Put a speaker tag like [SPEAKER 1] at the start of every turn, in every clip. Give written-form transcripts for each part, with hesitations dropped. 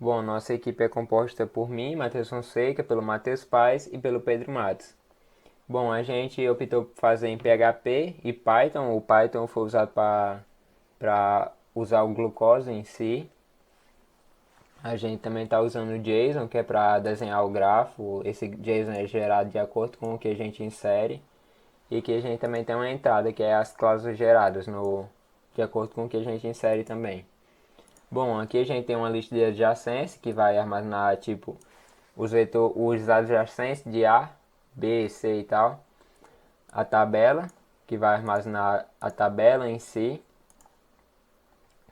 [SPEAKER 1] Bom, nossa equipe é composta por mim, Matheus Fonseca, pelo Matheus Paes e pelo Pedro Matos. Bom, a gente optou por fazer em PHP e Python. O Python foi usado para usar o glucose em si. A gente também está usando o JSON, que é para desenhar o grafo. Esse JSON é gerado de acordo com o que a gente insere. E que a gente também tem uma entrada, que é as cláusulas geradas de acordo com o que a gente insere também. Bom, aqui a gente tem uma lista de adjacência que vai armazenar tipo os adjacentes de A, B, C e tal. A tabela, que vai armazenar a tabela em si.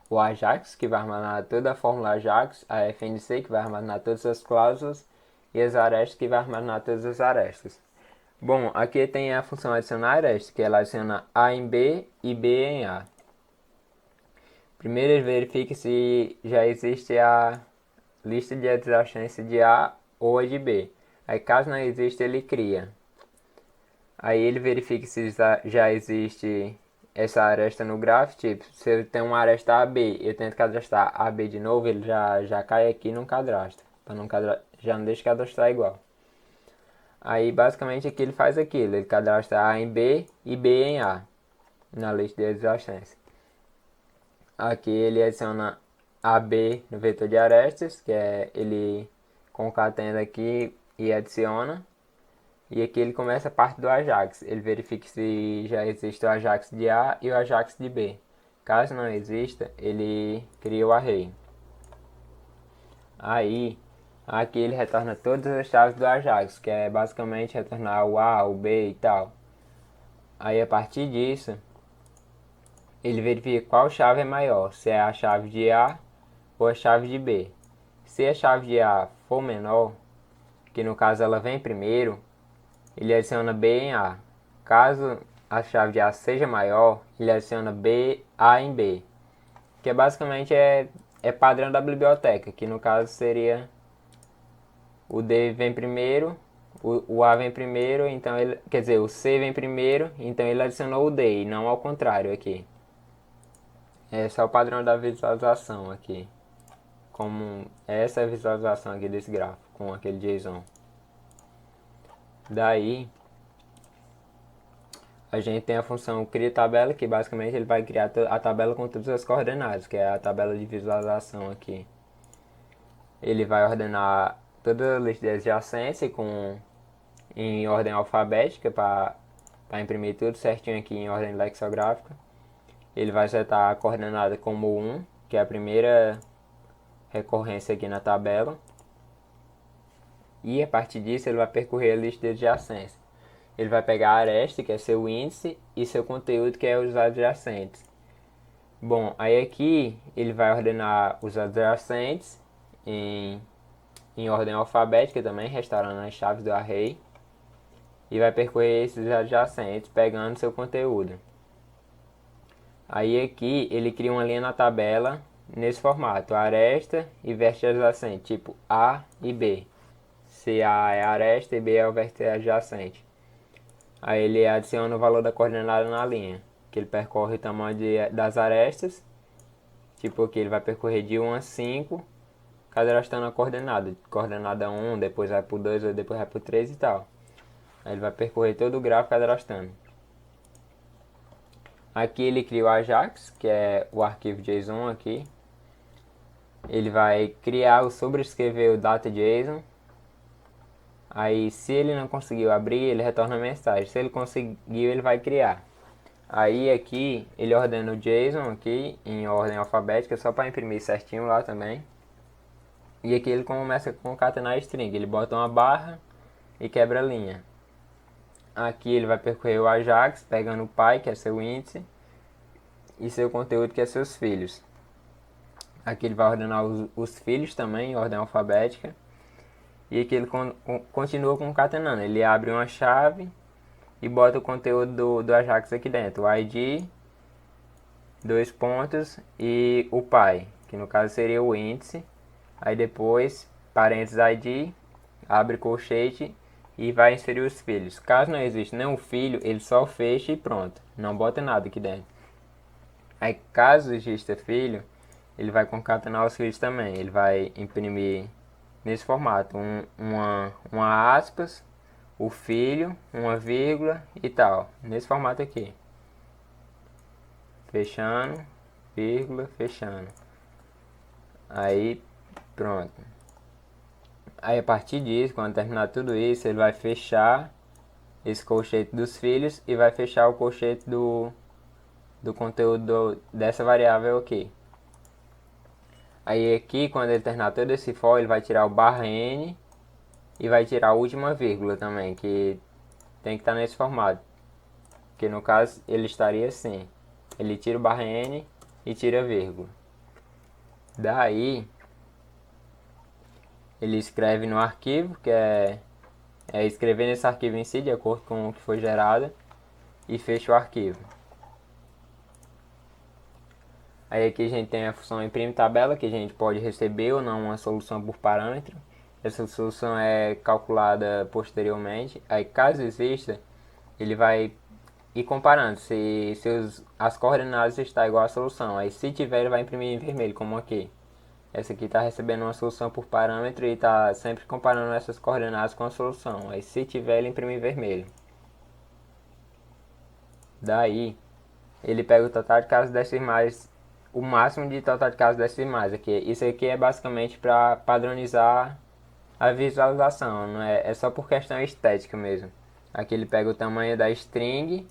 [SPEAKER 1] O Ajax, que vai armazenar toda a fórmula Ajax. A FNC, que vai armazenar todas as cláusulas. E as arestas, que vai armazenar todas as arestas. Bom, aqui tem a função adicionar aresta, que ela adiciona A em B e B em A. Primeiro ele verifica se já existe a lista de adjacência de A ou a de B. Aí caso não exista, ele cria. Aí ele verifica se já existe essa aresta no grafo. Tipo, se eu tenho uma aresta AB, eu tento cadastrar AB de novo, ele já cai aqui e não cadastra. Já não deixa cadastrar igual. Aí basicamente aqui ele faz aquilo, ele cadastra A em B e B em A na lista de adjacência. Aqui ele adiciona AB no vetor de arestas, que é ele concatena aqui e adiciona. E aqui ele começa a parte do Ajax. Ele verifica se já existe o Ajax de A e o Ajax de B. Caso não exista, ele cria o array. Aí, aqui ele retorna todas as chaves do Ajax, que é basicamente retornar o A, o B e tal. Aí a partir disso, ele verifica qual chave é maior, se é a chave de A ou a chave de B. Se a chave de A for menor, que no caso ela vem primeiro, ele adiciona B em A. Caso a chave de A seja maior, ele adiciona B, A em B. Que basicamente é padrão da biblioteca, que no caso seria o D vem primeiro, o A vem primeiro, então ele, quer dizer, o C vem primeiro, então ele adicionou o D e não ao contrário aqui. Esse é o padrão da visualização aqui. Como essa é a visualização aqui desse gráfico com aquele JSON. Daí a gente tem a função cria tabela, que basicamente ele vai criar a tabela com todas as coordenadas, que é a tabela de visualização aqui. Ele vai ordenar toda a lista de adjacência em ordem alfabética para imprimir tudo certinho aqui em ordem lexicográfica. Ele vai setar a coordenada como 1, que é a primeira recorrência aqui na tabela. E a partir disso ele vai percorrer a lista de adjacência. Ele vai pegar a aresta, que é seu índice, e seu conteúdo, que é os adjacentes. Bom, aí aqui ele vai ordenar os adjacentes em ordem alfabética também, restaurando as chaves do array. E vai percorrer esses adjacentes, pegando seu conteúdo. Aí aqui ele cria uma linha na tabela nesse formato, aresta e vértice adjacente, tipo A e B. Se A é a aresta e B é o vértice adjacente. Aí ele adiciona o valor da coordenada na linha, que ele percorre o tamanho das arestas. Tipo aqui ele vai percorrer de 1 a 5, cadastrando a coordenada. Coordenada 1, depois vai para o 2, depois vai para o 3 e tal. Aí ele vai percorrer todo o gráfico cadastrando. Aqui ele cria o Ajax, que é o arquivo JSON aqui. Ele vai criar ou sobrescrever o data.json. Aí se ele não conseguiu abrir, ele retorna a mensagem. Se ele conseguiu, ele vai criar. Aí aqui ele ordena o JSON aqui em ordem alfabética, só para imprimir certinho lá também. E aqui ele começa a concatenar a string. Ele bota uma barra e quebra a linha. Aqui ele vai percorrer o Ajax, pegando o pai, que é seu índice, e seu conteúdo, que é seus filhos. Aqui ele vai ordenar os filhos também em ordem alfabética. E aqui ele continua concatenando. Ele abre uma chave e bota o conteúdo do Ajax aqui dentro. O ID, dois pontos, e o pai, que no caso seria o índice. Aí depois, parênteses ID, abre colchete e vai inserir os filhos. Caso não exista nenhum filho, ele só fecha e pronto. Não bota nada aqui dentro. Aí caso exista filho, ele vai concatenar os filhos também. Ele vai imprimir nesse formato, uma aspas, o filho, uma vírgula e tal. Nesse formato aqui. Fechando, vírgula, fechando. Aí, pronto. Aí a partir disso, quando terminar tudo isso, ele vai fechar esse colchete dos filhos e vai fechar o colchete do conteúdo dessa variável aqui. Aí aqui, quando ele terminar todo esse for, ele vai tirar o barra n e vai tirar a última vírgula também, que tem que estar nesse formato. Que no caso ele estaria assim. Ele tira o barra n e tira a vírgula. Daí ele escreve no arquivo, que é escrever nesse arquivo em si, de acordo com o que foi gerado, e fecha o arquivo. Aí aqui a gente tem a função imprime tabela, que a gente pode receber ou não uma solução por parâmetro. Essa solução é calculada posteriormente. Aí caso exista, ele vai ir comparando se as coordenadas estão igual à solução. Aí se tiver, ele vai imprimir em vermelho, como aqui. Essa aqui está recebendo uma solução por parâmetro e está sempre comparando essas coordenadas com a solução. Aí se tiver, ele imprime em vermelho. Daí, ele pega o total de casas decimais, o máximo de total de casas decimais. Aqui. Isso aqui é basicamente para padronizar a visualização, não é? É só por questão estética mesmo. Aqui ele pega o tamanho da string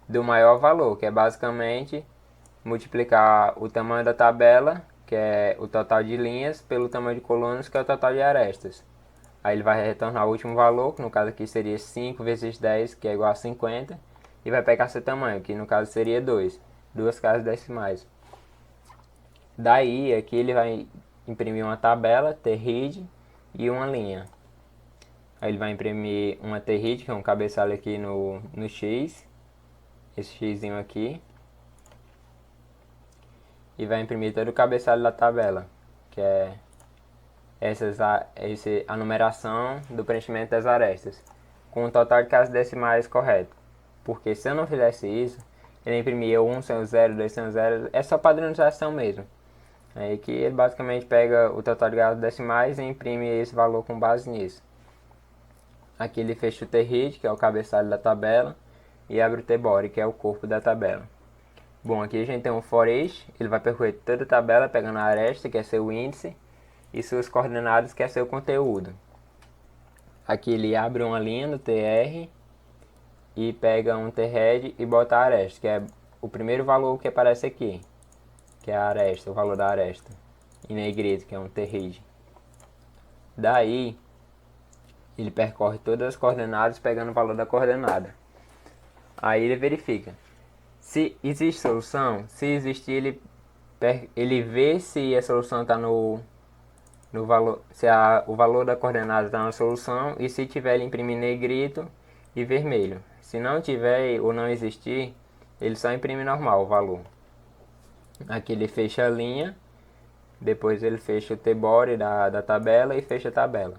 [SPEAKER 1] do maior valor, que é basicamente multiplicar o tamanho da tabela, que é o total de linhas, pelo tamanho de colunas, que é o total de arestas. Aí ele vai retornar o último valor, que no caso aqui seria 5 vezes 10, que é igual a 50, e vai pegar seu tamanho, que no caso seria 2, duas casas decimais. Daí aqui ele vai imprimir uma tabela, TRID, e uma linha. Aí ele vai imprimir uma TRID, que é um cabeçalho aqui no X, esse Xzinho aqui, e vai imprimir todo o cabeçalho da tabela, que é a numeração do preenchimento das arestas, com o total de casas decimais correto. Porque se eu não fizesse isso, ele imprimia 1 sem o 0, 2 sem o 0, é só padronização mesmo. Aí que ele basicamente pega o total de casas decimais e imprime esse valor com base nisso. Aqui ele fecha o TRID, que é o cabeçalho da tabela, e abre o TBODY, que é o corpo da tabela. Bom, aqui a gente tem um for each, ele vai percorrer toda a tabela pegando a aresta, que é seu índice, e suas coordenadas, que é seu conteúdo. Aqui ele abre uma linha no TR e pega um TRED e bota a aresta, que é o primeiro valor que aparece aqui, que é a aresta, o valor da aresta, em negrito, que é um TRID. Daí ele percorre todas as coordenadas pegando o valor da coordenada. Aí ele verifica se existe solução. Se existir, ele vê se a solução está no valor, se o valor da coordenada está na solução, e se tiver, ele imprime negrito e vermelho. Se não tiver ou não existir, ele só imprime normal o valor. Aqui ele fecha a linha, depois ele fecha o TBODY da tabela e fecha a tabela.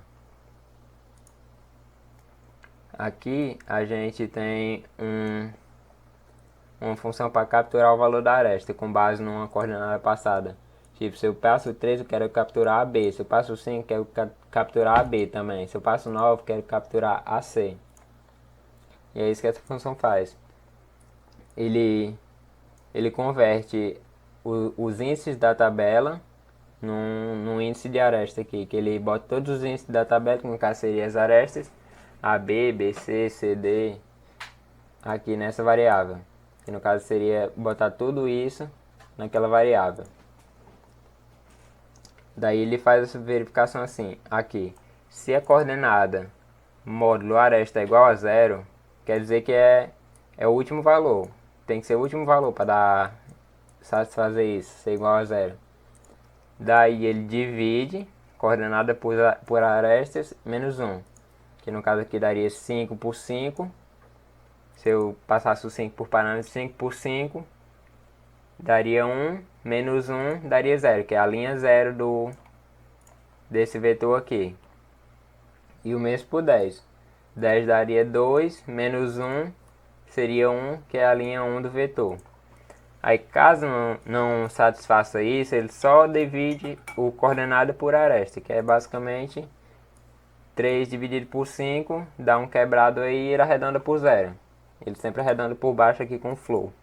[SPEAKER 1] Aqui a gente tem uma função para capturar o valor da aresta com base numa coordenada passada. Tipo, se eu passo 3, eu quero capturar AB. Se eu passo 5, eu quero capturar AB também. Se eu passo 9, eu quero capturar AC. E é isso que essa função faz. Ele converte os índices da tabela num índice de aresta aqui. Que ele bota todos os índices da tabela, que no caso seriam as arestas, AB, BC, CD, aqui nessa variável. Que no caso seria botar tudo isso naquela variável. Daí ele faz essa verificação assim, aqui. Se a coordenada módulo aresta é igual a 0, quer dizer que é o último valor. Tem que ser o último valor para satisfazer isso, ser igual a 0. Daí ele divide coordenada por arestas menos 1. Que no caso aqui daria 5 por 5. Se eu passasse o 5 por parâmetro, 5 por 5 daria 1, menos 1 daria 0, que é a linha 0 desse vetor aqui. E o mesmo por 10. 10 daria 2, menos 1 seria 1, que é a linha 1 do vetor. Aí caso não satisfaça isso, ele só divide o coordenada por aresta, que é basicamente 3 dividido por 5, dá um quebrado aí e ele arredonda por zero. Ele sempre arredonda por baixo aqui com flow.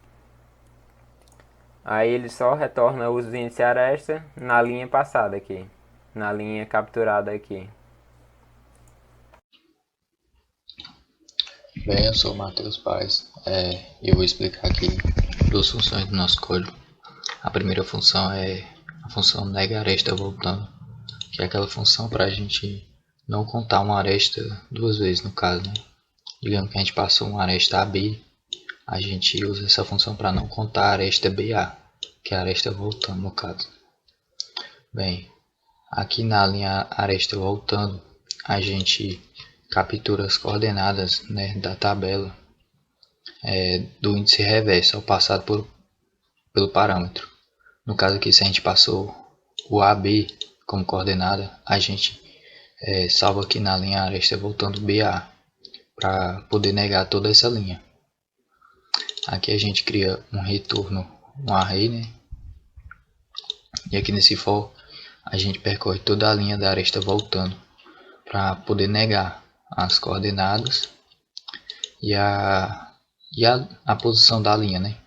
[SPEAKER 1] Aí ele só retorna os índices aresta na linha passada aqui, na linha capturada aqui.
[SPEAKER 2] Bem, eu sou o Matheus Paz e eu vou explicar aqui duas funções do nosso código. A primeira função é a função nega aresta voltando, que é aquela função para a gente não contar uma aresta duas vezes no caso, né? Digamos que a gente passou uma aresta AB, a gente usa essa função para não contar a aresta BA, que é a aresta voltando no caso. Bem, aqui na linha aresta voltando, a gente captura as coordenadas, né, da tabela do índice reverso ao passado pelo parâmetro. No caso aqui, se a gente passou o AB como coordenada, a gente salva aqui na linha aresta voltando BA, para poder negar toda essa linha. Aqui a gente cria um retorno, um array, né? E aqui nesse for, a gente percorre toda a linha da aresta voltando, para poder negar as coordenadas e a posição da linha, né?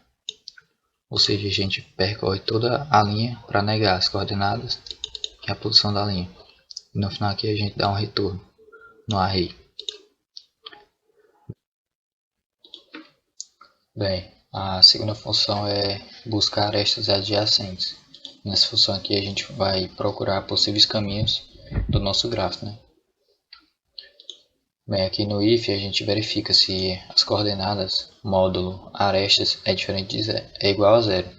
[SPEAKER 2] Ou seja, a gente percorre toda a linha para negar as coordenadas e a posição da linha. E no final aqui a gente dá um retorno no array. Bem, a segunda função é buscar arestas adjacentes. Nessa função aqui a gente vai procurar possíveis caminhos do nosso grafo, né? Bem, aqui no if a gente verifica se as coordenadas módulo arestas é diferente de zero, é igual a zero.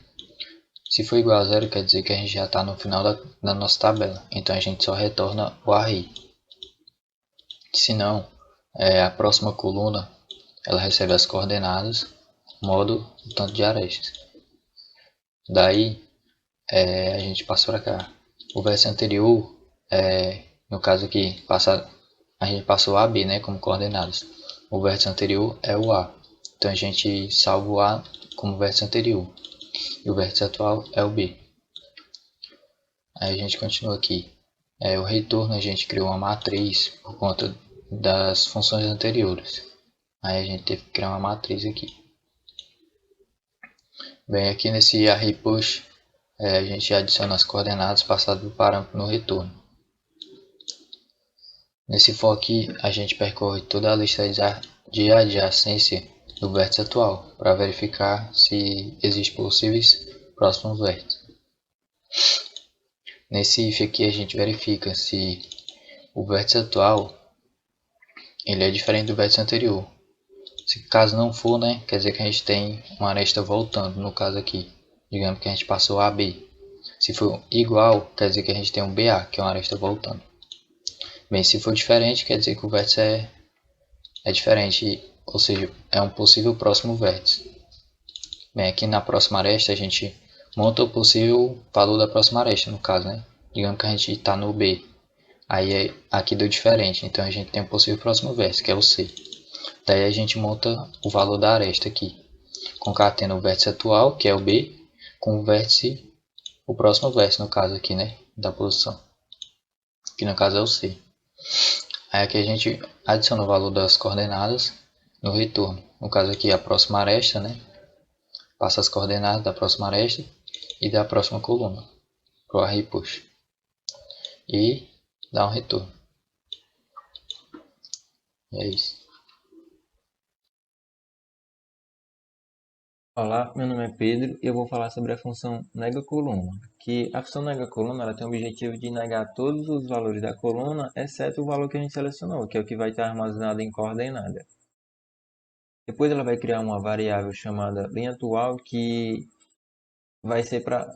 [SPEAKER 2] Se for igual a zero, quer dizer que a gente já está no final da nossa tabela, então a gente só retorna o array. Se não, a próxima coluna ela recebe as coordenadas módulo o tanto de arestas. Daí a gente passa para cá. O verso anterior, no caso aqui, a gente passou A, B, né, como coordenadas. O verso anterior é o A. Então a gente salva o A como verso anterior. E o verso atual é o B. Aí a gente continua aqui. O retorno a gente criou uma matriz por conta das funções anteriores. Aí a gente teve que criar uma matriz aqui. Bem, aqui nesse array push, a gente adiciona as coordenadas passadas do parâmetro no retorno. Nesse for aqui, a gente percorre toda a lista de adjacência do vértice atual para verificar se existem possíveis próximos vértices. Nesse if aqui a gente verifica se o vértice atual ele é diferente do vértice anterior. Se caso não for, né, quer dizer que a gente tem uma aresta voltando, no caso aqui. Digamos que a gente passou AB. Se for igual, quer dizer que a gente tem um BA, que é uma aresta voltando. Bem, se for diferente, quer dizer que o vértice é diferente, ou seja, é um possível próximo vértice. Bem, aqui na próxima aresta a gente monta o possível valor da próxima aresta, no caso, né? Digamos que a gente está no B, aí aqui deu diferente, então a gente tem um possível próximo vértice, que é o C. Daí a gente monta o valor da aresta aqui, concatena o vértice atual, que é o B, com o vértice, o próximo vértice, no caso aqui, né? Da posição, que no caso é o C. Aí aqui a gente adiciona o valor das coordenadas no retorno. No caso aqui a próxima aresta, né? Passa as coordenadas da próxima aresta e da próxima coluna para o array push. E dá um retorno. E é isso.
[SPEAKER 3] Olá, meu nome é Pedro e eu vou falar sobre a função nega-coluna, que a função nega-coluna ela tem o objetivo de negar todos os valores da coluna, exceto o valor que a gente selecionou, que é o que vai estar armazenado em coordenada. Depois ela vai criar uma variável chamada linha atual que vai ser para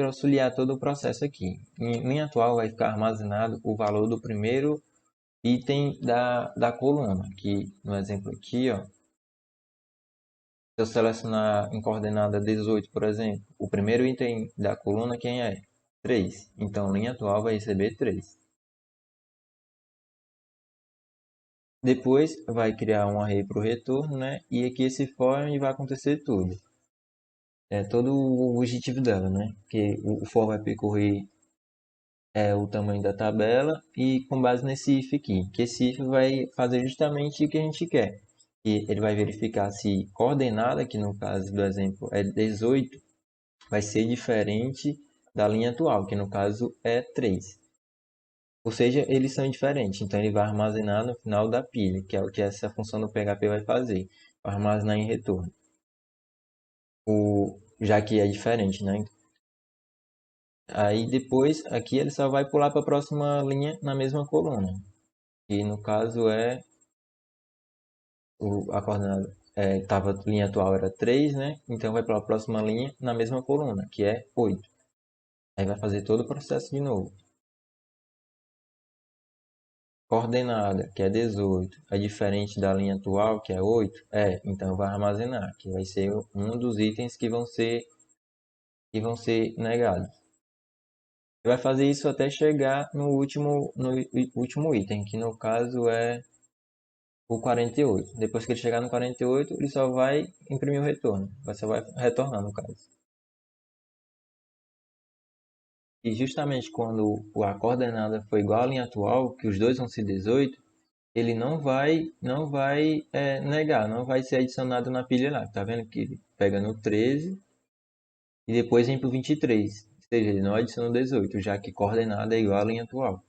[SPEAKER 3] auxiliar todo o processo aqui. Em linha atual vai ficar armazenado o valor do primeiro item da coluna, que no exemplo aqui, ó, se eu selecionar em coordenada 18, por exemplo, o primeiro item da coluna quem é? 3. Então, linha atual vai receber 3. Depois, vai criar um array para o retorno, né? E aqui esse for é onde vai acontecer tudo. todo o objetivo dela, né? Que o for vai percorrer o tamanho da tabela e com base nesse if aqui, que esse if vai fazer justamente o que a gente quer. E ele vai verificar se coordenada, que no caso do exemplo é 18, vai ser diferente da linha atual, que no caso é 3. Ou seja, eles são diferentes, então ele vai armazenar no final da pilha, que é o que essa função do PHP vai fazer, vai armazenar em retorno. Já que é diferente, né? Aí depois, aqui ele só vai pular para a próxima linha na mesma coluna. E no caso a coordenada linha atual era 3, né? Então vai para a próxima linha na mesma coluna, que é 8. Aí vai fazer todo o processo de novo. Coordenada, que é 18, é diferente da linha atual, que é 8? Então vai armazenar, que vai ser um dos itens que vão ser negados. Vai fazer isso até chegar no último item, que no caso é o 48. Depois que ele chegar no 48, ele só vai imprimir o retorno. Só vai retornar, no caso. E justamente quando a coordenada for igual à linha atual, que os dois vão ser 18, ele não vai negar, não vai ser adicionado na pilha lá. Tá vendo que ele pega no 13 e depois vem para o 23. Ou seja, ele não adiciona o 18, já que coordenada é igual à linha atual.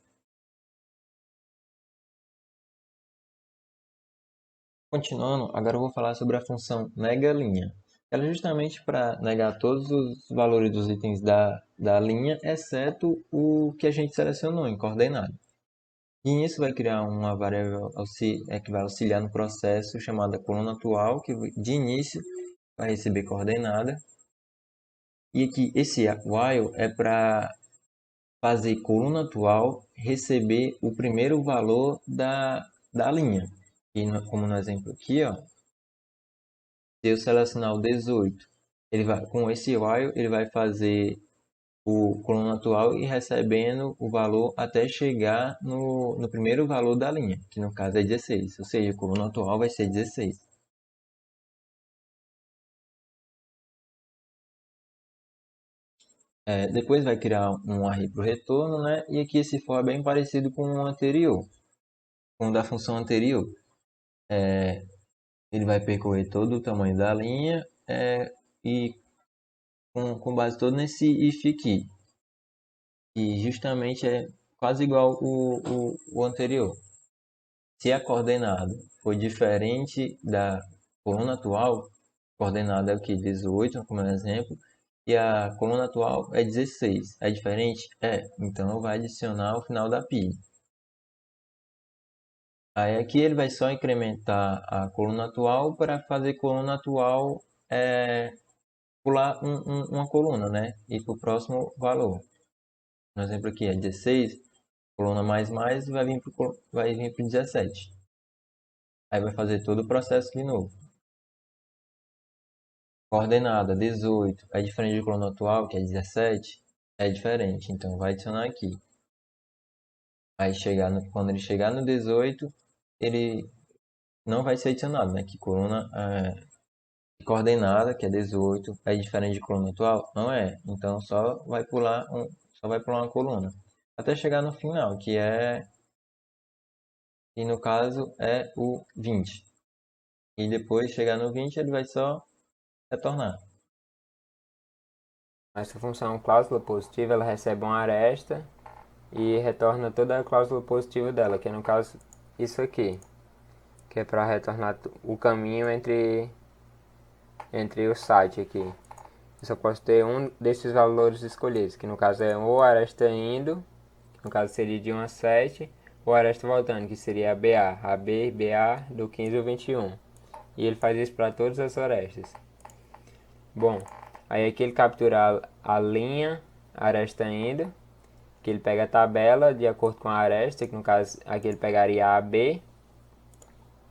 [SPEAKER 3] Continuando, agora eu vou falar sobre a função negalinha. Ela é justamente para negar todos os valores dos itens da linha, exceto o que a gente selecionou em coordenada. E nisso vai criar uma variável que vai auxiliar no processo chamada coluna atual, que de início vai receber coordenada. E aqui esse while é para fazer coluna atual receber o primeiro valor da linha. E como no exemplo aqui, ó, se eu selecionar o 18, com esse while ele vai fazer o coluna atual e recebendo o valor até chegar no primeiro valor da linha, que no caso é 16, ou seja, a coluna atual vai ser 16. Depois vai criar um array para o retorno, né? E aqui esse for é bem parecido com o anterior, com o da função anterior. Ele vai percorrer todo o tamanho da linha e com base todo nesse if aqui, que justamente é quase igual o anterior. Se a coordenada for diferente da coluna atual, coordenada é o que? 18, como exemplo, e a coluna atual é 16. É diferente? Então vai adicionar o final da pilha. Aí aqui ele vai só incrementar a coluna atual para fazer coluna atual pular uma coluna, né? E para o próximo valor. No exemplo aqui é 16, coluna mais vai vir para 17. Aí vai fazer todo o processo de novo. Coordenada 18 é diferente de coluna atual, que é 17, é diferente, então vai adicionar aqui. Aí quando ele chegar no 18, ele não vai ser adicionado, né? Que coluna coordenada, que é 18, é diferente de coluna atual? Não é. Então só vai pular uma coluna. Até chegar no final, que no caso é o 20. E depois chegar no 20, ele vai só retornar.
[SPEAKER 1] Essa função cláusula positiva, ela recebe uma aresta e retorna toda a cláusula positiva dela, que é no caso isso aqui, que é para retornar o caminho entre o site aqui. Eu só posso ter um desses valores escolhidos, que no caso é ou a aresta indo, que no caso seria de 1 a 7, ou a aresta voltando, que seria a BA, BA do 15 ao 21. E ele faz isso para todas as arestas. Bom, aí aqui ele captura a linha aresta indo, que ele pega a tabela de acordo com a aresta, que no caso aqui ele pegaria a AB,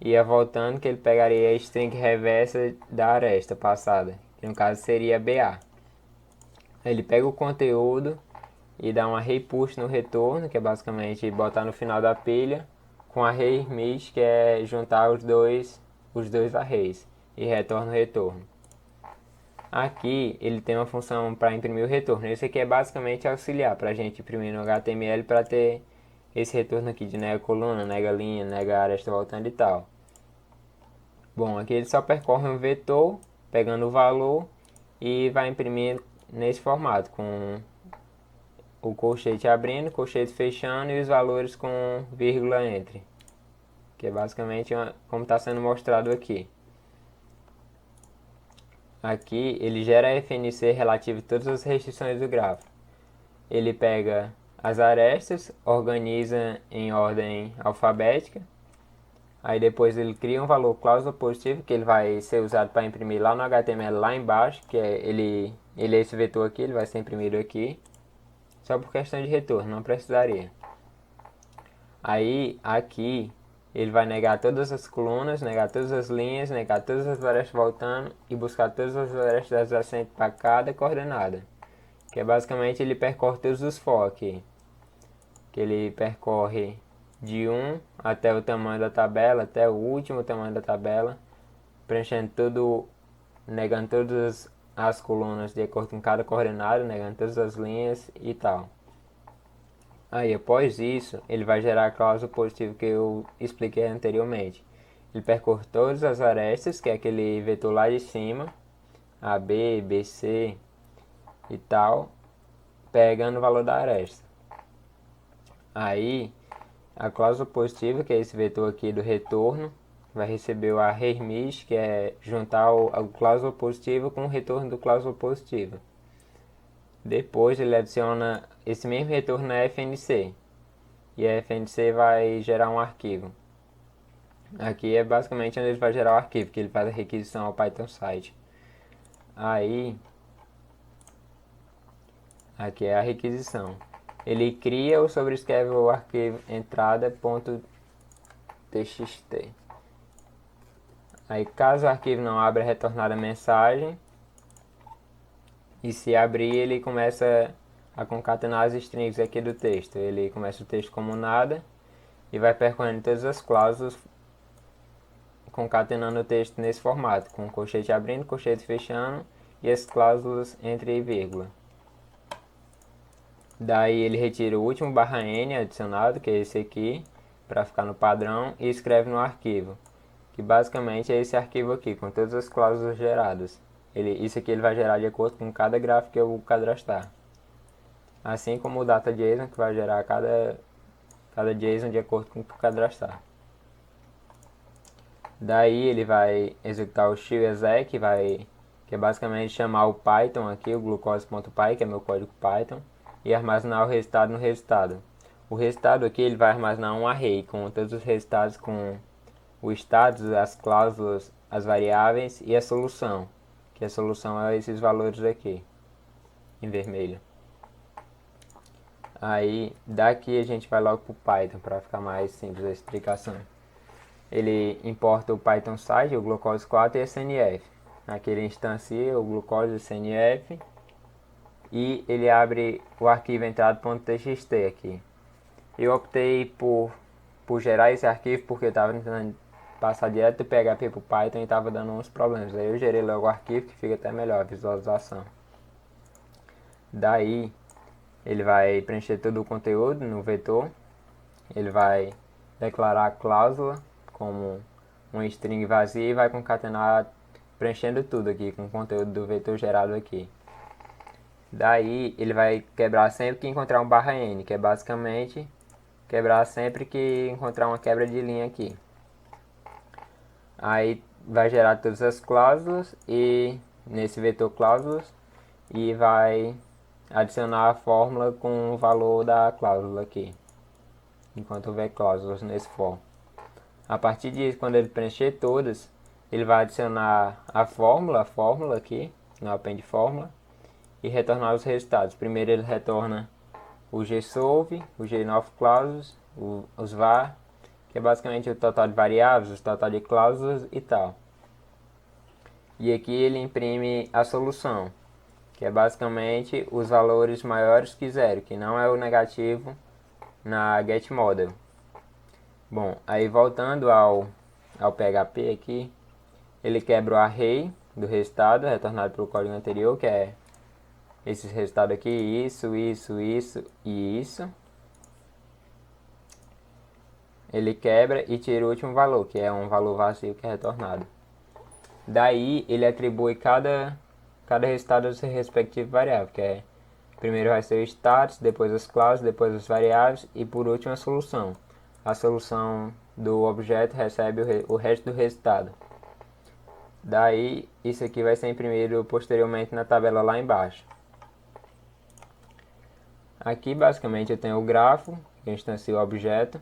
[SPEAKER 1] e ia voltando que ele pegaria a string reversa da aresta passada, que no caso seria BA. Ele pega o conteúdo e dá um array push no retorno, que é basicamente botar no final da pilha, com array meet, que é juntar os dois arrays, e retorna o retorno. Aqui ele tem uma função para imprimir o retorno. Esse aqui é basicamente auxiliar para a gente imprimir no HTML para ter esse retorno aqui de nega coluna, nega linha, nega aresta voltando e tal. Bom, aqui ele só percorre um vetor, pegando o valor e vai imprimir nesse formato, com o colchete abrindo, colchete fechando e os valores com vírgula entre, que é basicamente como está sendo mostrado aqui. Aqui ele gera FNC relativo a todas as restrições do gráfico. Ele pega as arestas, organiza em ordem alfabética, aí depois ele cria um valor cláusula positivo que ele vai ser usado para imprimir lá no HTML lá embaixo, que é ele é esse vetor aqui, ele vai ser imprimido aqui, só por questão de retorno, não precisaria. Aí aqui ele vai negar todas as colunas, negar todas as linhas, negar todas as arestas voltando e buscar todas as arestas adjacentes para cada coordenada. Que é basicamente ele percorre todos os for aqui. Que ele percorre de 1 até o tamanho da tabela, até o último tamanho da tabela, preenchendo tudo, negando todas as colunas de acordo com cada coordenada, negando todas as linhas e tal. Aí após isso, ele vai gerar a cláusula positiva que eu expliquei anteriormente. Ele percorre todas as arestas, que é aquele vetor lá de cima, AB, BC e tal, pegando o valor da aresta. Aí, a cláusula positiva, que é esse vetor aqui do retorno, vai receber o arremesh, que é juntar a cláusula positiva com o retorno do cláusula positiva. Depois ele adiciona esse mesmo retorno na FNC. E a FNC vai gerar um arquivo. Aqui é basicamente onde ele vai gerar o arquivo, que ele faz a requisição ao Python site. Aí, aqui é a requisição. Ele cria ou sobrescreve o arquivo entrada.txt. Aí, caso o arquivo não abra, é retornada a mensagem. E se abrir, ele começa a concatenar as strings aqui do texto. Ele começa o texto como nada e vai percorrendo todas as cláusulas, concatenando o texto nesse formato, com colchete abrindo, colchete fechando e as cláusulas entre vírgula. Daí ele retira o último /n adicionado, que é esse aqui, para ficar no padrão, e escreve no arquivo, que basicamente é esse arquivo aqui, com todas as cláusulas geradas. Isso aqui ele vai gerar de acordo com cada gráfico que eu cadastrar. Assim como o data.json, que vai gerar cada JSON de acordo com o que eu cadastrar. Daí ele vai executar o shellExec, que é basicamente chamar o Python aqui, o glucose.py, que é meu código Python, e armazenar o resultado no resultado. O resultado aqui ele vai armazenar um array com todos os resultados, com o status, as cláusulas, as variáveis e a solução, que a solução é esses valores aqui, em vermelho. Aí daqui a gente vai logo para o Python, para ficar mais simples a explicação. Ele importa o Python site, o glucose 4 e a CNF. Aqui ele instancia o glucose e a CNF e ele abre o arquivo entrada.txt aqui. Eu optei por gerar esse arquivo porque eu estava tentando passar direto do PHP para o Python e estava dando uns problemas. Aí eu gerei logo o arquivo, que fica até melhor a visualização. Daí ele vai preencher todo o conteúdo no vetor. Ele vai declarar a cláusula como um string vazio e vai concatenar preenchendo tudo aqui com o conteúdo do vetor gerado aqui. Daí ele vai quebrar sempre que encontrar um /n, que é basicamente quebrar sempre que encontrar uma quebra de linha aqui. Aí vai gerar todas as cláusulas e nesse vetor cláusulas e vai adicionar a fórmula com o valor da cláusula aqui, enquanto houver cláusulas nesse for. A partir disso, quando ele preencher todas, ele vai adicionar a fórmula aqui, no append fórmula, e retornar os resultados. Primeiro ele retorna o gsolve, o gnofclauses, os var, que é basicamente o total de variáveis, o total de cláusulas e tal. E aqui ele imprime a solução, que é basicamente os valores maiores que zero, que não é o negativo na getModel. Bom, aí voltando ao PHP aqui, ele quebra o array, do resultado retornado pelo código anterior, que é esse resultado aqui, isso e isso. Ele quebra e tira o último valor, que é um valor vazio que é retornado. Daí ele atribui cada resultado ao seu respectivo variável, que é primeiro vai ser o status, depois as cláusulas, depois as variáveis e por último a solução. A solução do objeto recebe o resto do resultado. Daí isso aqui vai ser imprimido posteriormente na tabela lá embaixo. Aqui basicamente eu tenho o grafo, que instancia o objeto,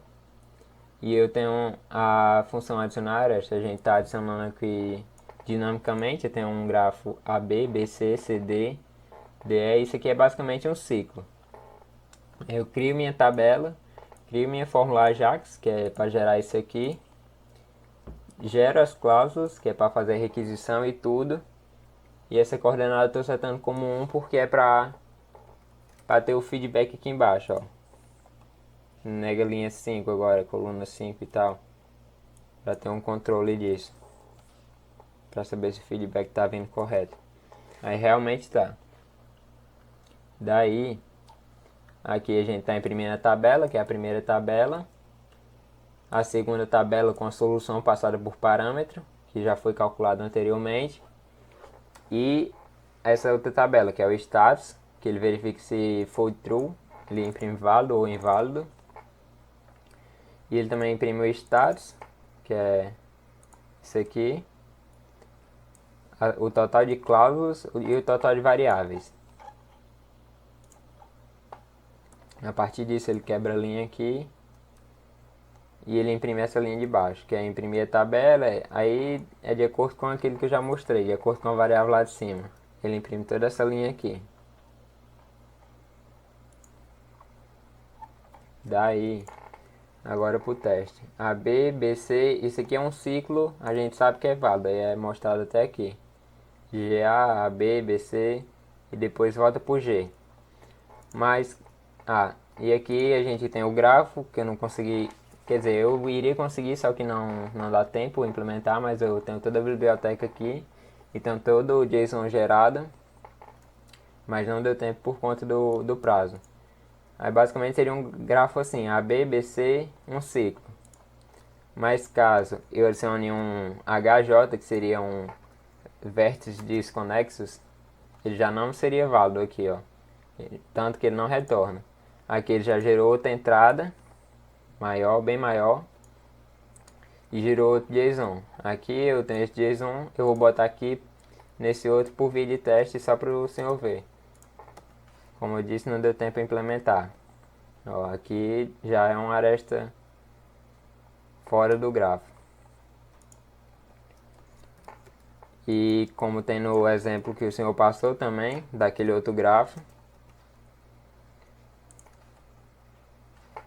[SPEAKER 1] e eu tenho a função adicionar, esta a gente está adicionando aqui dinamicamente. Eu tenho um grafo AB, BC, CD, DE, isso aqui é basicamente um ciclo. Eu crio minha tabela, crio minha fórmula Ajax, que é para gerar isso aqui, gero as cláusulas, que é para fazer requisição e tudo, e essa coordenada eu estou setando como 1 porque é para ter o feedback aqui embaixo, ó. Nega linha 5 agora, coluna 5 e tal, para ter um controle disso, para saber se o feedback está vindo correto. Aí realmente está. Daí aqui a gente está imprimindo a tabela, que é a primeira tabela, a segunda tabela com a solução passada por parâmetro, que já foi calculado anteriormente, e essa outra tabela, que é o status, que ele verifica se for true, ele imprime válido ou inválido. E ele também imprime o status, que é isso aqui, o total de cláusulas e o total de variáveis. A partir disso ele quebra a linha aqui e ele imprime essa linha de baixo, que é imprimir a tabela. Aí é de acordo com aquilo que eu já mostrei, de acordo com a variável lá de cima. Ele imprime toda essa linha aqui. Daí, agora para o teste. AB, BC, isso aqui é um ciclo, a gente sabe que é válido, aí é mostrado até aqui. GA, AB, BC e depois volta para o G. Mas, e aqui a gente tem o grafo, que eu não consegui, quer dizer, eu iria conseguir, só que não dá tempo implementar, mas eu tenho toda a biblioteca aqui, e tenho todo o JSON gerado, mas não deu tempo por conta do prazo. Aí basicamente seria um grafo assim, AB, BC, um ciclo. Mas caso eu adicione um HJ, que seria um vértice desconexos, ele já não seria válido aqui, ó. Tanto que ele não retorna. Aqui ele já gerou outra entrada maior, bem maior, e gerou outro JSON. Aqui eu tenho esse JSON, eu vou botar aqui nesse outro por via de teste, só para o senhor ver. Como eu disse, não deu tempo para implementar. Ó, aqui já é uma aresta fora do grafo. E como tem no exemplo que o senhor passou também, daquele outro grafo,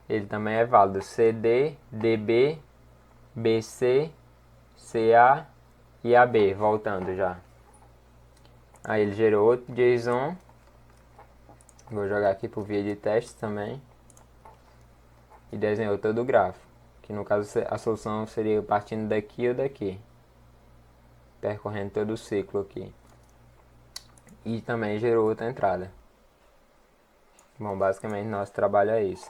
[SPEAKER 1] ele também é válido. CD, DB, BC, CA e AB, voltando já. Aí ele gerou outro JSON. Vou jogar aqui por via de teste também. E desenhou todo o grafo. Que no caso a solução seria partindo daqui ou daqui. Percorrendo todo o ciclo aqui. E também gerou outra entrada. Bom, basicamente nosso trabalho é isso.